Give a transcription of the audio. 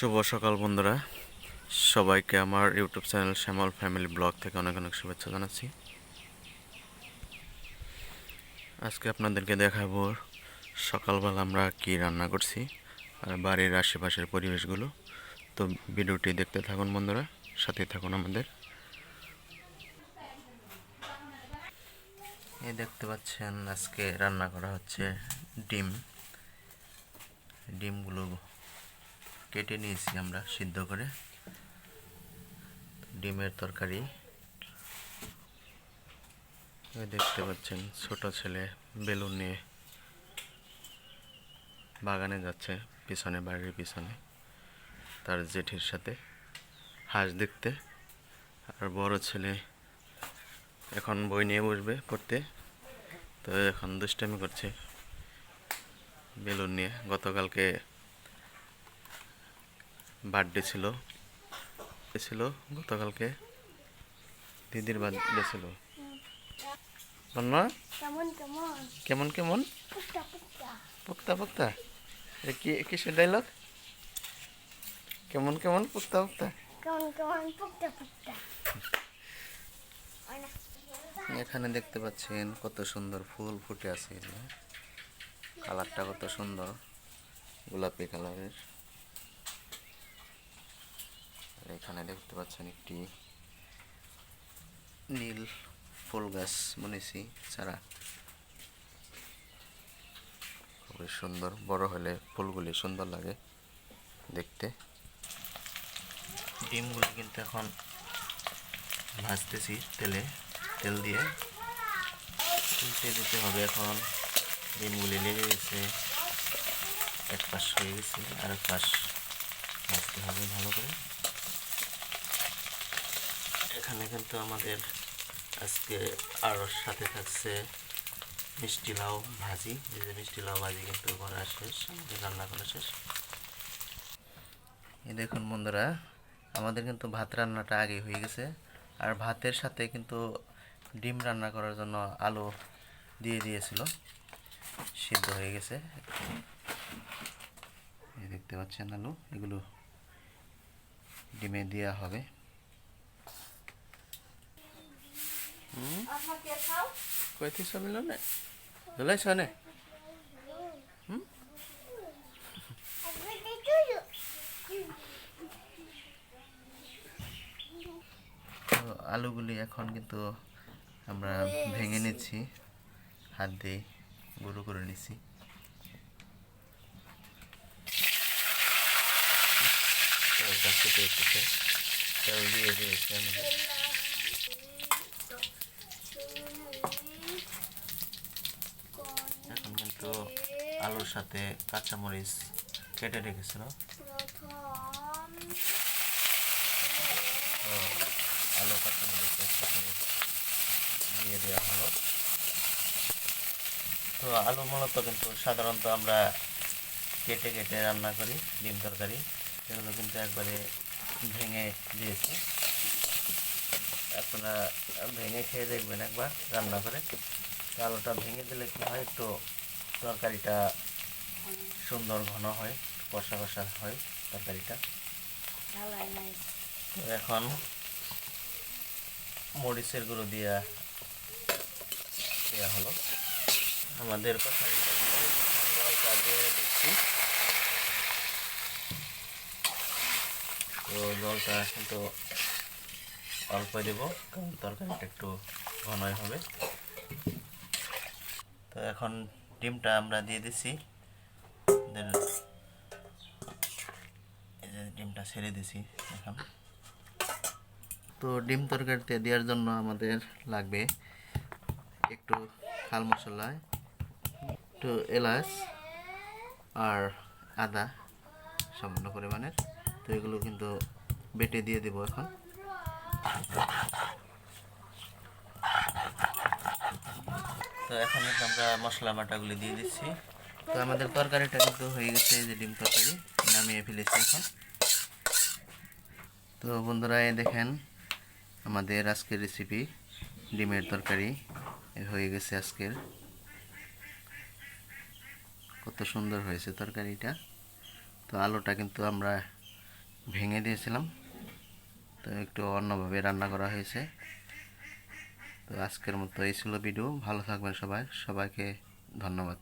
শুভ সকাল বন্ধুরা, সবাইকে আমার ইউটিউব চ্যানেল শ্যামল ফ্যামিলি ব্লগ থেকে অনেক অনেক শুভেচ্ছা জানাচ্ছি। আজকে আপনাদেরকে দেখাবো সকালবেলা আমরা কি রান্না করছি আর বাড়ির আশেপাশের পরিবেশগুলো। তো ভিডিওটি দেখতে থাকুন বন্ধুরা, সাথে থাকুন আমাদের। এই দেখতে পাচ্ছেন আজকে রান্না করা হচ্ছে ডিমগুলো কেটে নিয়েছি আমরা সিদ্ধ করে। ডিমের তরকারি। দেখতে পাচ্ছেন ছোট ছেলে বেলুন নিয়ে বাগানে যাচ্ছে, পিছনে বাড়ির পিছনে তার জেঠির সাথে হাঁস দেখতে। আর বড় ছেলে এখন বই নিয়ে বসবে পড়তে, তো এখন দুষ্টামি করছে বেলুন নিয়ে। গতকালকে বার্থডে ছিল গতকালকে দিদির বার্থডে ছিল। কেমন কেমন পুক্তা পুক্তা, কিসের ডায়লগ? কেমন কেমন পুক্তা পুক্তা। এখানে দেখতে পাচ্ছেন কত সুন্দর ফুল ফুটে আছে, কালারটা কত সুন্দর, গোলাপি কালারের। এখানে দেখতে পাচ্ছেন একটি নীল ফুল গাছ বুনেছি চারা, খুবই সুন্দর। বড় হলে ফুলগুলি সুন্দর লাগে দেখতে। ডিমগুলি কিন্তু এখন ভাজতেছি তেল দিয়ে উল্টে দিতে হবে। এখন ডিমগুলি লেগে গেছে, এক পাশ হয়ে গেছে, আর এক পাশ ভাজতে হবে ভালো করে। এখানে কিন্তু আমাদের আজকে আরও সাথে থাকছে মিষ্টি লাউ ভাজি। এই যে মিষ্টি লাউ ভাজি কিন্তু করা শেষ, আমাদের রান্না করা শেষ। এই দেখুন বন্ধুরা, আমাদের কিন্তু ভাত রান্নাটা আগে হয়ে গেছে, আর ভাতের সাথে কিন্তু ডিম রান্না করার জন্য আলু দিয়ে দিয়েছিল, সিদ্ধ হয়ে গেছে। এই দেখতে পাচ্ছেন আলু, এগুলো ডিমে দেওয়া হবে। কইতে সবিল না ধুলাইছ নে। আলুগুলি এখন কিন্তু আমরা ভেঙে নিচ্ছি, হাত দিয়ে গুঁড়ো করে নিচ্ছি। তেল দিয়ে দিয়েছি আমাদের। এখন কিন্তু আলুর সাথে কাঁচামরিচ কেটে রেখেছিল, আলু কাঁচামরিচ একসাথে দিয়ে দেওয়া হলো। তো আলু মূলত কিন্তু সাধারণত আমরা কেটে কেটে রান্না করি ডিম তরকারি, এগুলো কিন্তু একবারে ভেঙে দিয়েছি। আপনারা ভেঙে খেয়ে দেখবেন একবার রান্না করে। আলুটা ভেঙে দিলে কি হয়, একটু তরকারিটা সুন্দর ঘন হয়, কষা কষা হয় তরকারিটা। তো এখন মরিচের গুঁড়ো দেওয়া হলো। আমাদের জলটা দিয়ে দিচ্ছি। তো জলটা কিন্তু অল্প দেব, কারণ তরকারিটা একটু ঘনই হবে। তো এখন ডিমটা আমরা দিয়ে দিচ্ছি, এই যে ডিমটা ছেড়ে দিছি এখন। তো ডিম তরকারিতে দেওয়ার জন্য আমাদের লাগবে একটু খাল মশলা, একটু এলাচ আর আদা সামান্য পরিমাণের। তো এগুলো কিন্তু বেটে দিয়ে দেব এখন। তো এখন কিন্তু আমরা মশলা বাটাগুলি দিয়ে দিচ্ছি। তো আমাদের তরকারিটা কিন্তু হয়ে গেছে, এই যে ডিম তরকারি নামিয়ে ফেলেছি এখন। তো বন্ধুরা দেখেন আমাদের আজকের রেসিপি ডিমের তরকারি হয়ে গেছে আজকের। কত সুন্দর হয়েছে তরকারিটা। তো আলুটা কিন্তু আমরা ভেঙে দিয়েছিলাম, তো একটু অন্যভাবে রান্না করা হয়েছে। তো আজকের মতো এই ছিল ভিডিও। ভালো থাকবেন সবাই, সবাইকে ধন্যবাদ।